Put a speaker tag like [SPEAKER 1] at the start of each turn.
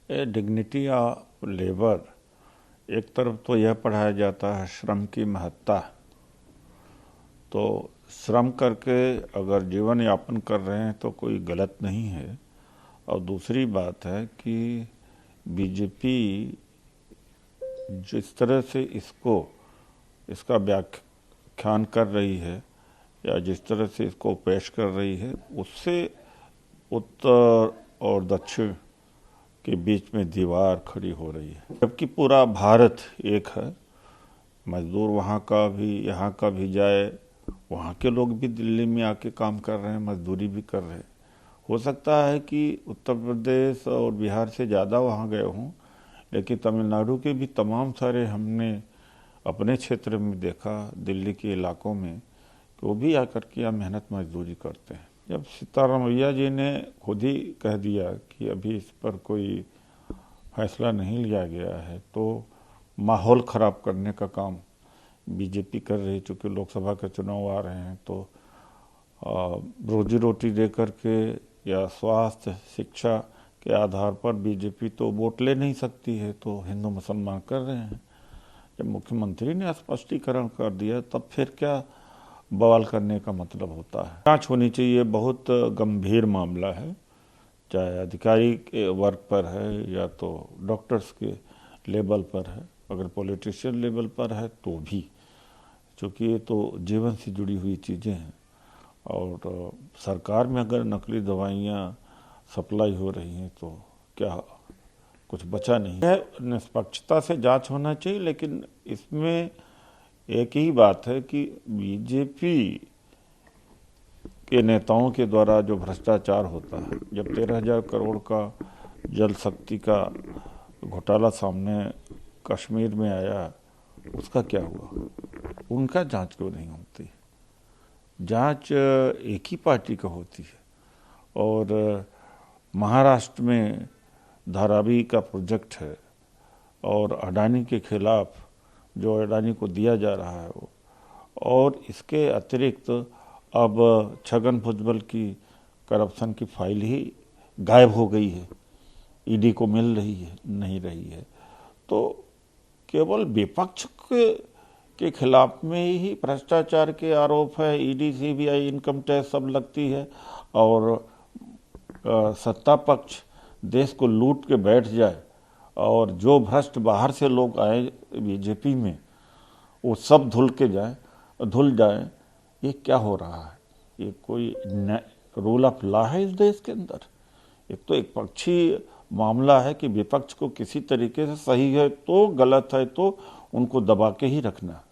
[SPEAKER 1] Dignity of labour, एक तरफ तो यह पढ़ाया जाता है श्रम की महत्ता। तो श्रम करके अगर जीवन यापन कर रहे हैं तो कोई गलत नहीं है। और दूसरी बात है कि बीजेपी जिस तरह से इसका व्याख्यान कर रही है या जिस तरह से इसको पेश कर रही है, उससे उत्तर और दक्षिण के बीच में दीवार खड़ी हो रही है। जबकि पूरा भारत एक है, मजदूर वहाँ का भी यहाँ का भी जाए, वहाँ के लोग भी दिल्ली में आके काम कर रहे हैं, मजदूरी भी कर रहे हैं। हो सकता है कि उत्तर प्रदेश और बिहार से ज़्यादा वहाँ गए हों, लेकिन तमिलनाडु के भी तमाम सारे हमने अपने क्षेत्र में देखा, दिल्ली के इलाकों में, कि वो भी आकर के यहाँ मेहनत मजदूरी करते हैं। जब सिद्धारमैया जी ने खुद ही कह दिया कि अभी इस पर कोई फैसला नहीं लिया गया है, तो माहौल ख़राब करने का काम बीजेपी कर रही है। चूँकि लोकसभा के चुनाव आ रहे हैं, तो रोजी रोटी दे करके या स्वास्थ्य शिक्षा के आधार पर बीजेपी तो वोट ले नहीं सकती है, तो हिंदू मुसलमान कर रहे हैं। जब मुख्यमंत्री ने स्पष्टीकरण कर दिया, तब फिर क्या बवाल करने का मतलब होता है। जांच होनी चाहिए, बहुत गंभीर मामला है, चाहे अधिकारी के वर्ग पर है या तो डॉक्टर्स के लेवल पर है, अगर पॉलिटिशियन लेवल पर है तो भी, क्योंकि ये तो जीवन से जुड़ी हुई चीज़ें हैं। और सरकार में अगर नकली दवाइयाँ सप्लाई हो रही हैं तो क्या कुछ बचा नहीं है। निष्पक्षता से जांच होना चाहिए, लेकिन इसमें एक ही बात है कि बीजेपी के नेताओं के द्वारा जो भ्रष्टाचार होता है, जब 13,000 करोड़ का जल शक्ति का घोटाला सामने कश्मीर में आया, उसका क्या हुआ? उनका जांच क्यों नहीं होती? जांच एक ही पार्टी का होती है। और महाराष्ट्र में धारावी का प्रोजेक्ट है, और अडानी के खिलाफ जो अडानी को दिया जा रहा है वो, और इसके अतिरिक्त अब छगन भुजबल की करप्शन की फाइल ही गायब हो गई है, ईडी को मिल रही है नहीं रही है। तो केवल विपक्ष के खिलाफ में ही भ्रष्टाचार के आरोप है, ईडी सीबीआई इनकम टैक्स सब लगती है, और सत्ता पक्ष देश को लूट के बैठ जाए, और जो भ्रष्ट बाहर से लोग आए बीजेपी में वो सब धुल जाए। ये क्या हो रहा है? ये कोई रूल ऑफ लॉ है इस देश के अंदर? एक तो एक पक्षी मामला है कि विपक्ष को किसी तरीके से सही है तो गलत है तो उनको दबा के ही रखना।